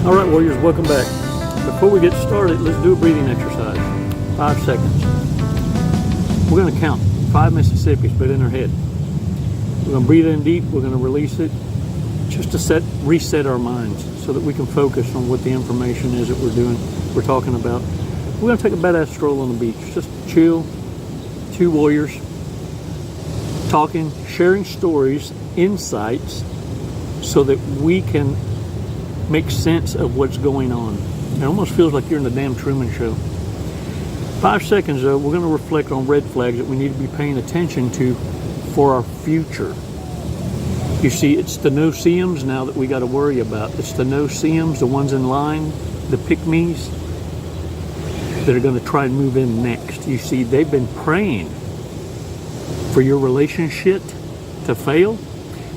All right, warriors, welcome back. Before we get started, let's do a breathing exercise. 5 seconds. We're going to count 5 Mississippis, but in our head. We're going to breathe in deep. We're going to release it just to reset our minds so that we can focus on what the information is that we're talking about. We're going to take a badass stroll on the beach. Just chill, 2 warriors, talking, sharing stories, insights, so that we can make sense of what's going on. It almost feels like you're in the damn Truman Show. 5 seconds though, we're going to reflect on red flags that we need to be paying attention to for our future. You see, it's the no-see-ums now that we got to worry about. It's the no-see-ums, the ones in line, the pick-me's that are going to try and move in next. You see, they've been praying for your relationship to fail.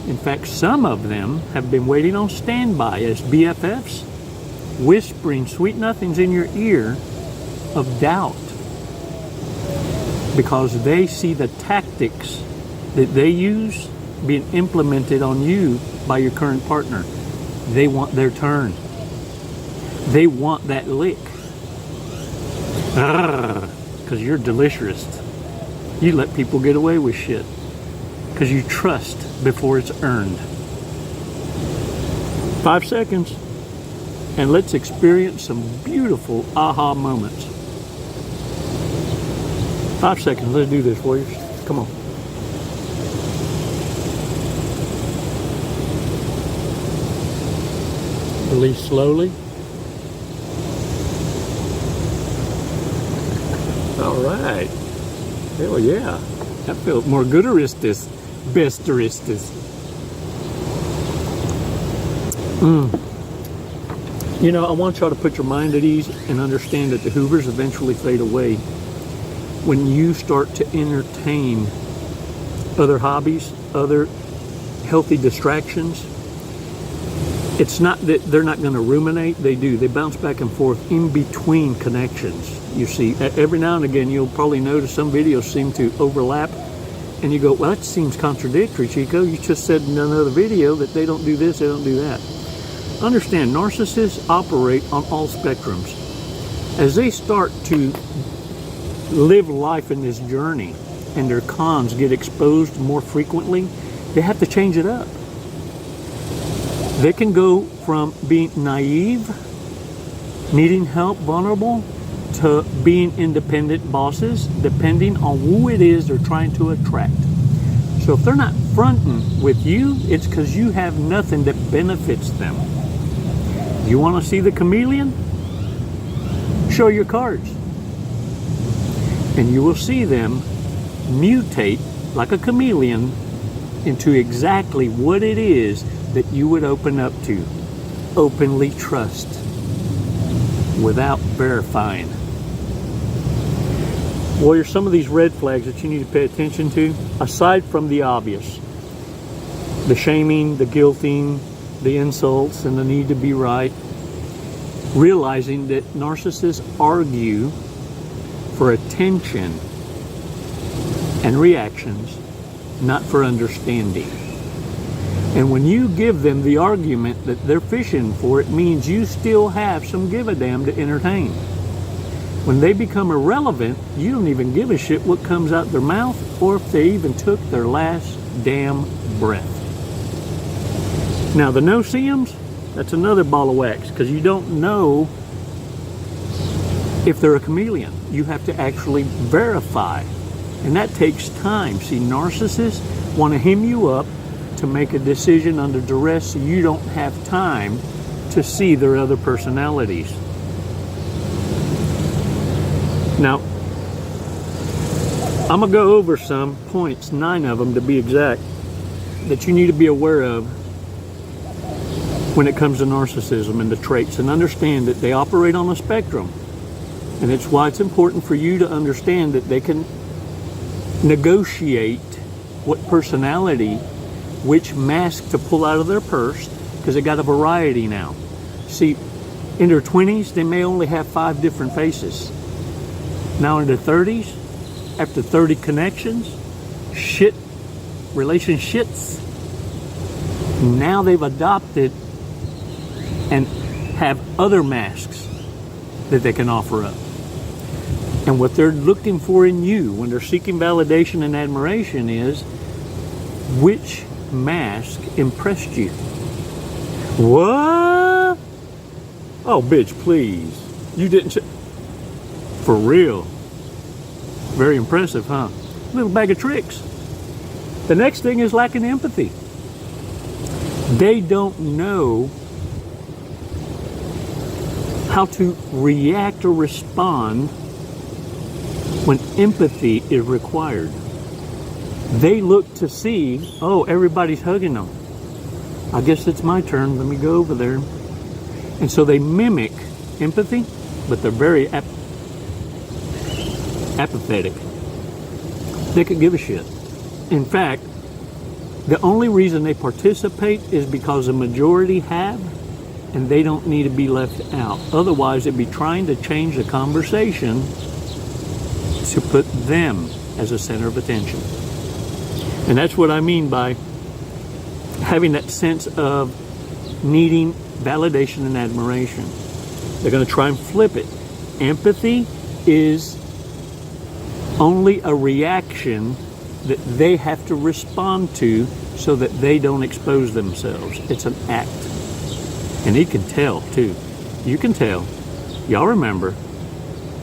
In fact, some of them have been waiting on standby as BFFs, whispering sweet nothings in your ear of doubt, because they see the tactics that they use being implemented on you by your current partner. They want their turn. They want that lick. Because you're delicious. You let people get away with shit because you trust before it's earned. 5 seconds, and let's experience some beautiful aha moments. 5 seconds, let's do this, warriors. Come on. Release slowly. All right. Hell yeah. That felt more gooderistis, besteristis. You know, I want y'all to put your mind at ease and understand that the Hoovers eventually fade away when you start to entertain other hobbies, other healthy distractions. It's not that they're not going to ruminate. They do. They bounce back and forth in between connections. You see, every now and again, you'll probably notice some videos seem to overlap. And you go, well, that seems contradictory, Chico. You just said in another video that they don't do this, they don't do that. Understand, narcissists operate on all spectrums. As they start to live life in this journey and their cons get exposed more frequently, they have to change it up. They can go from being naive, needing help, vulnerable, to being independent bosses, depending on who it is they're trying to attract. So if they're not fronting with you, it's because you have nothing that benefits them. You want to see the chameleon? Show your cards. And you will see them mutate like a chameleon into exactly what it is that you would open up to, openly trust, without verifying. Warrior, some of these red flags that you need to pay attention to, aside from the obvious, the shaming, the guilting, the insults, and the need to be right, realizing that narcissists argue for attention and reactions, not for understanding. And when you give them the argument that they're fishing for, it means you still have some give a damn to entertain. When they become irrelevant, you don't even give a shit what comes out their mouth or if they even took their last damn breath. Now the no-see-ums, that's another ball of wax, because you don't know if they're a chameleon. You have to actually verify, and that takes time. See, narcissists want to hem you up to make a decision under duress so you don't have time to see their other personalities. Now, I'm going to go over some points, 9 of them to be exact, that you need to be aware of when it comes to narcissism and the traits, and understand that they operate on a spectrum. And it's why it's important for you to understand that they can negotiate what personality, which mask to pull out of their purse, because they got a variety now. See, in their 20s, they may only have 5 different faces. Now in their 30s, after 30 connections, relationships, now they've adopted and have other masks that they can offer up. And what they're looking for in you when they're seeking validation and admiration is, which mask impressed you? What? Oh, bitch, please. You didn't say... For real. Very impressive, huh? Little bag of tricks. The next thing is lacking empathy. They don't know how to react or respond when empathy is required. They look to see, oh, everybody's hugging them. I guess it's my turn. Let me go over there. And so they mimic empathy, but they're very apathetic. They could give a shit. In fact, the only reason they participate is because the majority have, and they don't need to be left out. Otherwise, it'd be trying to change the conversation to put them as a center of attention. And that's what I mean by having that sense of needing validation and admiration. They're going to try and flip it. Empathy is only a reaction that they have to respond to so that they don't expose themselves. It's an act. And he can tell, too. You can tell. Y'all remember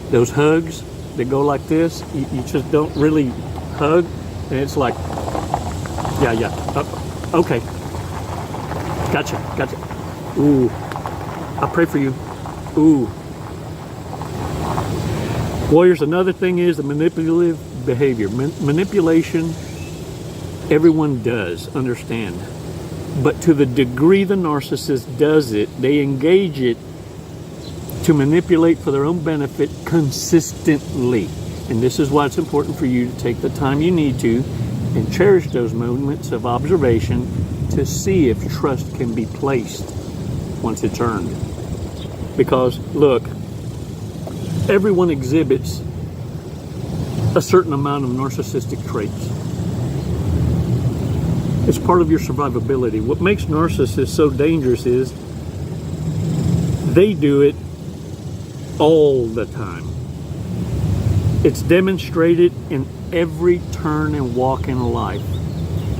those hugs that go like this? You just don't really hug, and it's like, yeah. Okay. Gotcha. Ooh. I pray for you. Ooh. Warriors, another thing is the manipulative behavior. Manipulation, everyone does, understand. But to the degree the narcissist does it, they engage it to manipulate for their own benefit consistently. And this is why it's important for you to take the time you need to and cherish those moments of observation to see if trust can be placed once it's earned. Because, look, everyone exhibits a certain amount of narcissistic traits. It's part of your survivability. What makes narcissists so dangerous is they do it all the time. It's demonstrated in every turn and walk in life.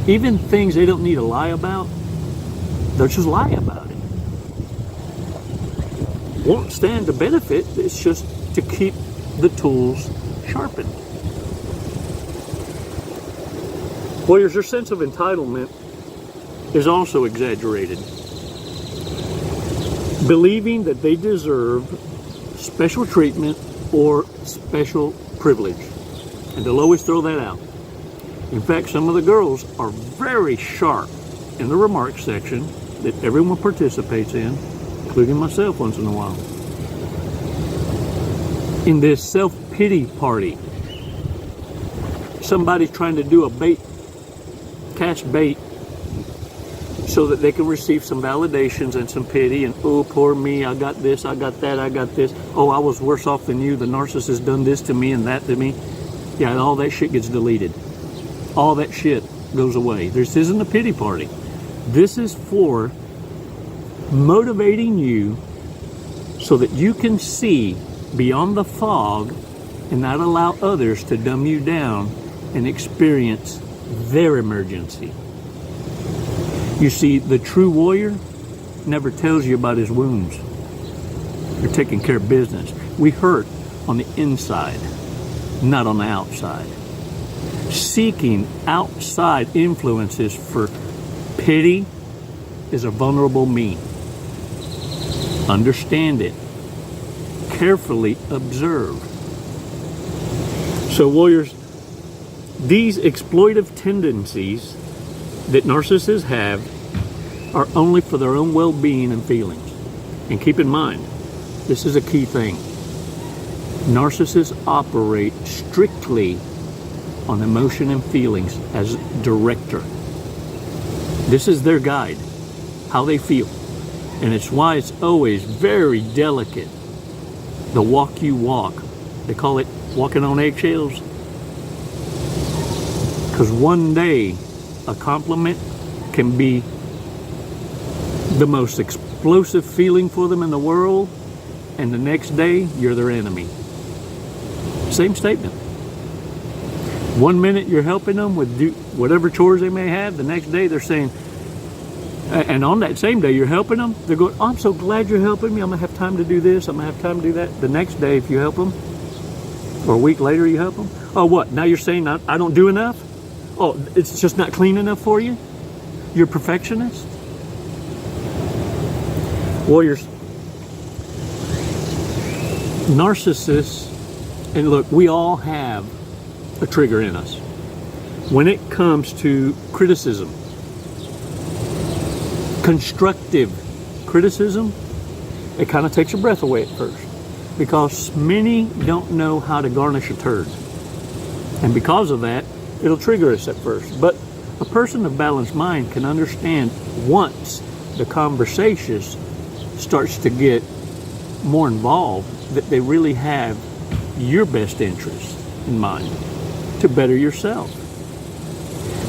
Even things they don't need to lie about, they'll just lie about it. Won't stand to benefit, it's just to keep the tools sharpened. Warriors, their sense of entitlement is also exaggerated. Believing that they deserve special treatment or special privilege. And they'll always throw that out. In fact, some of the girls are very sharp in the remarks section that everyone participates in, including myself once in a while. In this self-pity party, somebody's trying to do a catch bait so that they can receive some validations and some pity and, oh, poor me, I got this, I got that, I got this. Oh, I was worse off than you. The narcissist done this to me and that to me. Yeah, and all that shit gets deleted. All that shit goes away. This isn't a pity party. This is for motivating you so that you can see beyond the fog and not allow others to dumb you down and experience their emergency. You see, the true warrior never tells you about his wounds. They're taking care of business. We hurt on the inside, not on the outside. Seeking outside influences for pity is a vulnerable me. Understand it. Carefully observe. So, warriors, these exploitive tendencies that narcissists have are only for their own well-being and feelings. And keep in mind, this is a key thing. Narcissists operate strictly on emotion and feelings as director. This is their guide, how they feel. And it's why it's always very delicate, the walk you walk. They call it walking on eggshells. Because one day, a compliment can be the most explosive feeling for them in the world, and the next day you're their enemy. Same statement. One minute you're helping them with whatever chores they may have, the next day they're saying, and on that same day you're helping them, they're going, oh, I'm so glad you're helping me, I'm going to have time to do this, I'm going to have time to do that. The next day if you help them, or a week later you help them, oh what, now you're saying I don't do enough? Oh, it's just not clean enough for you? You're a perfectionist? Warriors, narcissists, and look, we all have a trigger in us. When it comes to criticism, constructive criticism, it kind of takes your breath away at first, because many don't know how to garnish a turd. And because of that, it'll trigger us at first. But a person of balanced mind can understand once the conversation starts to get more involved that they really have your best interest in mind to better yourself.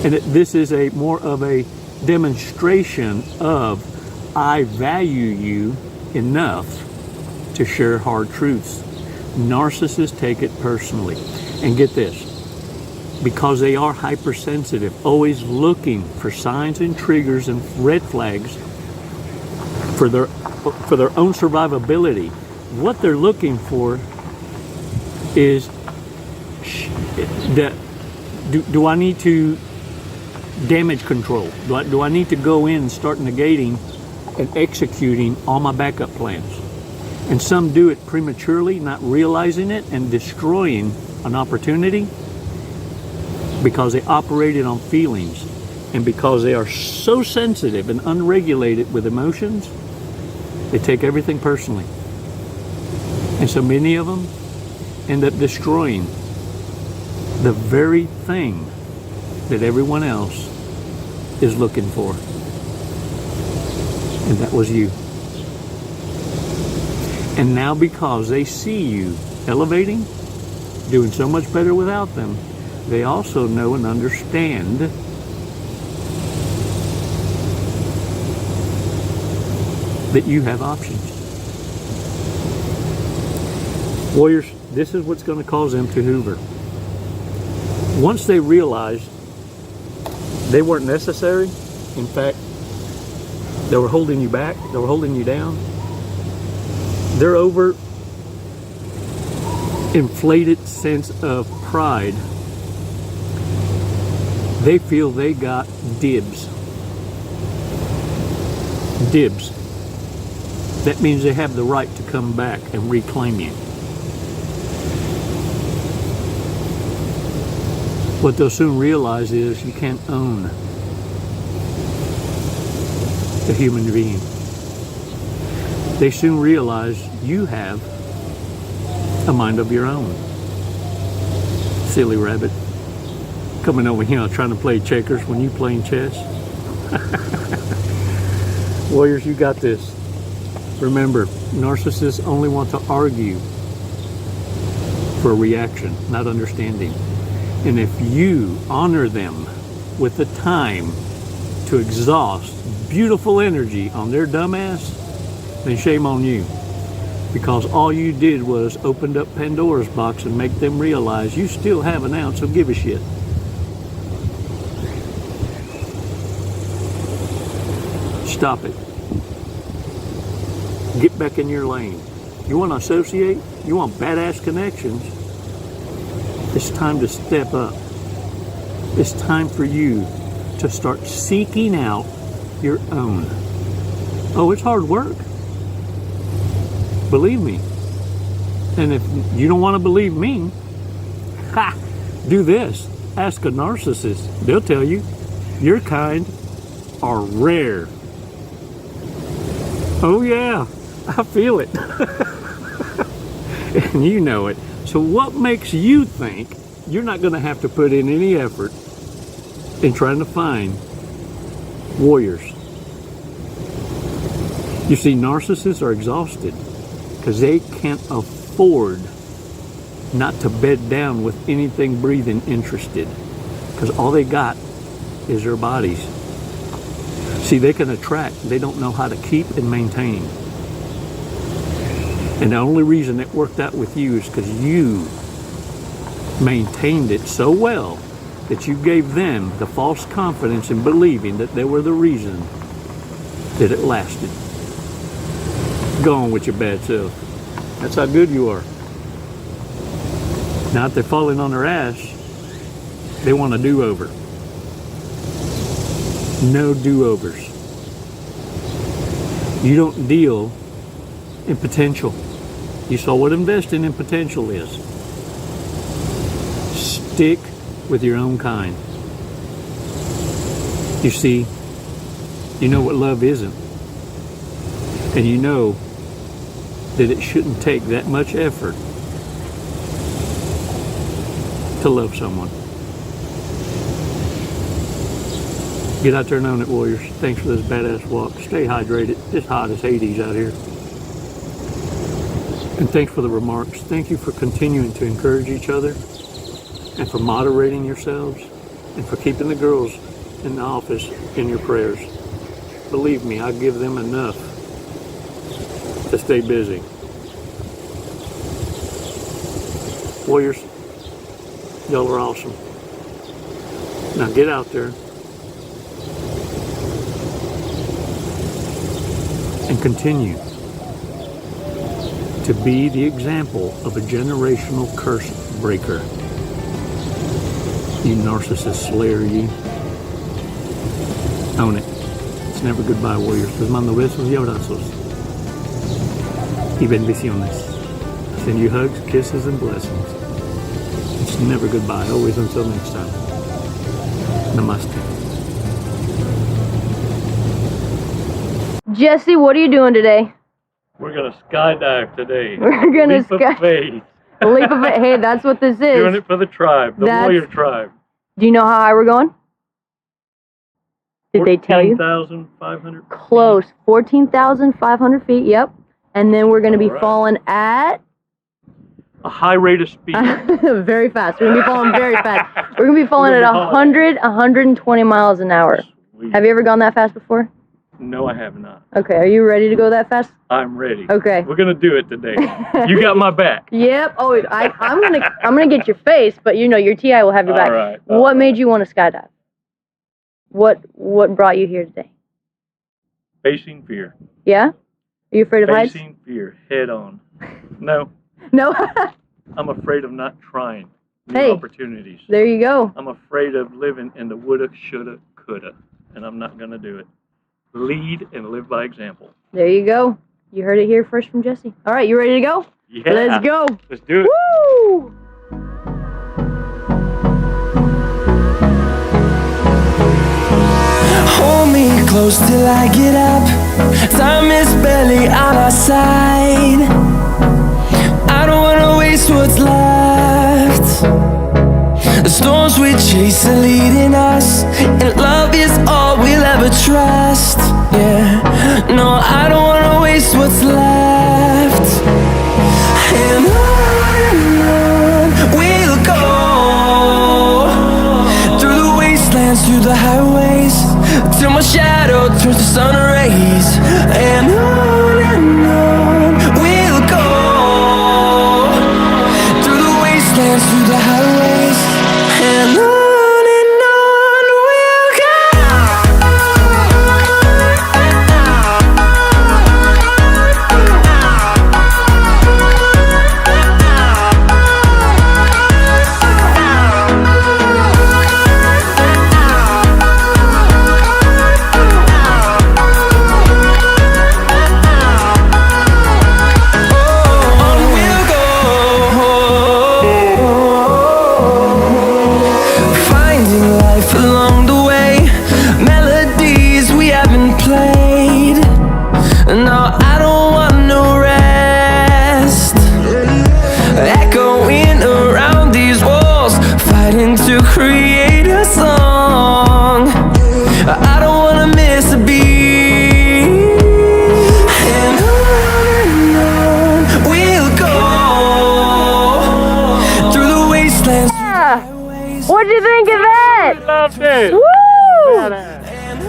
And that this is a more of a demonstration of I value you enough to share hard truths. Narcissists take it personally. And get this, because they are hypersensitive, always looking for signs and triggers and red flags for their own survivability. What they're looking for is that do I need to damage control? Do I need to go in and start negating and executing all my backup plans? And some do it prematurely, not realizing it, and destroying an opportunity because they operated on feelings, and because they are so sensitive and unregulated with emotions, they take everything personally. And so many of them end up destroying the very thing that everyone else is looking for. And that was you. And now because they see you elevating, doing so much better without them, they also know and understand that you have options. Warriors, this is what's going to cause them to hoover. Once they realize they weren't necessary, in fact, they were holding you back, they were holding you down, their over inflated sense of pride, they feel they got dibs. Dibs. That means they have the right to come back and reclaim you. What they'll soon realize is you can't own a human being. They soon realize you have a mind of your own. Silly rabbit. Coming over here trying to play checkers when you playing chess. Warriors, you got this. Remember, narcissists only want to argue for a reaction, not understanding. And if you honor them with the time to exhaust beautiful energy on their dumbass, then shame on you. Because all you did was opened up Pandora's box and make them realize you still have an ounce of give a shit. Stop it. Get back in your lane. You want to associate? You want badass connections? It's time to step up. It's time for you to start seeking out your own. Oh, it's hard work. Believe me. And if you don't want to believe me, do this. Ask a narcissist. They'll tell you. Your kind are rare. Oh yeah, I feel it. And you know it. So what makes you think you're not going to have to put in any effort in trying to find warriors? You see, narcissists are exhausted because they can't afford not to bed down with anything breathing interested, because all they got is their bodies. See, they can attract. They don't know how to keep and maintain. And the only reason it worked out with you is because you maintained it so well that you gave them the false confidence in believing that they were the reason that it lasted. Go on with your bad self. That's how good you are. Now, if they're falling on their ass, they want a do-over. No do-overs. You don't deal in potential. You saw what investing in potential is. Stick with your own kind. You see, you know what love isn't. And you know that it shouldn't take that much effort to love someone. Get out there and own it, warriors. Thanks for this badass walk. Stay hydrated. It's hot as Hades out here. And thanks for the remarks. Thank you for continuing to encourage each other, and for moderating yourselves, and for keeping the girls in the office in your prayers. Believe me, I give them enough to stay busy. Warriors, y'all are awesome. Now get out there and continue to be the example of a generational curse breaker. You narcissist slayer, you. Own it. It's never goodbye, warriors. Les mando besos y abrazos. Y bendiciones. Send you hugs, kisses, and blessings. It's never goodbye. Always until next time. Namaste. Jesse, what are you doing today? We're going to skydive today. We're going to skydive. Leap of faith. Hey, that's what this is. Doing it for the tribe, the warrior tribe. Do you know how high we're going? Did they tell you? 14,500 feet. Close. 14,500 feet, yep. And then we're going to be falling at... a high rate of speed. Very fast. We're going to be falling very fast. We're going to be falling at 120 miles an hour. Sweet. Have you ever gone that fast before? No, I have not. Okay, are you ready to go that fast? I'm ready. Okay. We're gonna do it today. You got my back. Yep. Oh, I'm gonna get your face, but you know your TI will have your back. All right. What made you want to skydive? What brought you here today? Facing fear. Yeah? Are you afraid of heights? Facing fear head on. No. No. I'm afraid of not trying new Hey, opportunities. There you go. I'm afraid of living in the woulda, shoulda, coulda, and I'm not gonna do it. Lead and live by example. There you go. You heard it here first from Jesse. All right, you ready to go? Yeah. Let's go. Let's do it. Woo! Hold me close till I get up. Time is barely on our side. I don't wanna waste what's left. The storms we chase are leading us, and love is all we'll ever trust. Yeah, no, I don't wanna waste what's left. And on we'll go, through the wastelands, through the highways, till my shadow turns to sun rays. And on we'll go, through the wastelands, through the highways, and on we'll go.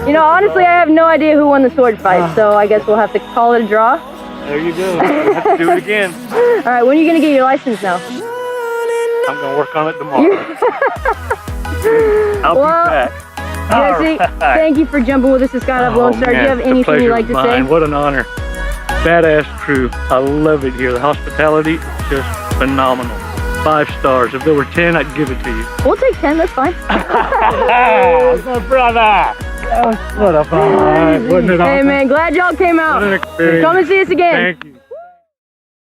You know, honestly, I have no idea who won the sword fight, so I guess we'll have to call it a draw. There you go. We'll have to do it again. All right, when are you gonna get your license now? I'm gonna work on it tomorrow. I'll be back. Jesse, thank you for jumping with us to Skydive Lone Star. Do you have anything you'd like to say? What an honor. Badass crew. I love it here. The hospitality is just phenomenal. 5 stars. If there were 10, I'd give it to you. We'll take 10, that's fine. My brother. What a vibe. Wasn't it awesome? Hey man, glad y'all came out. What an experience. Come and see us again. Thank you.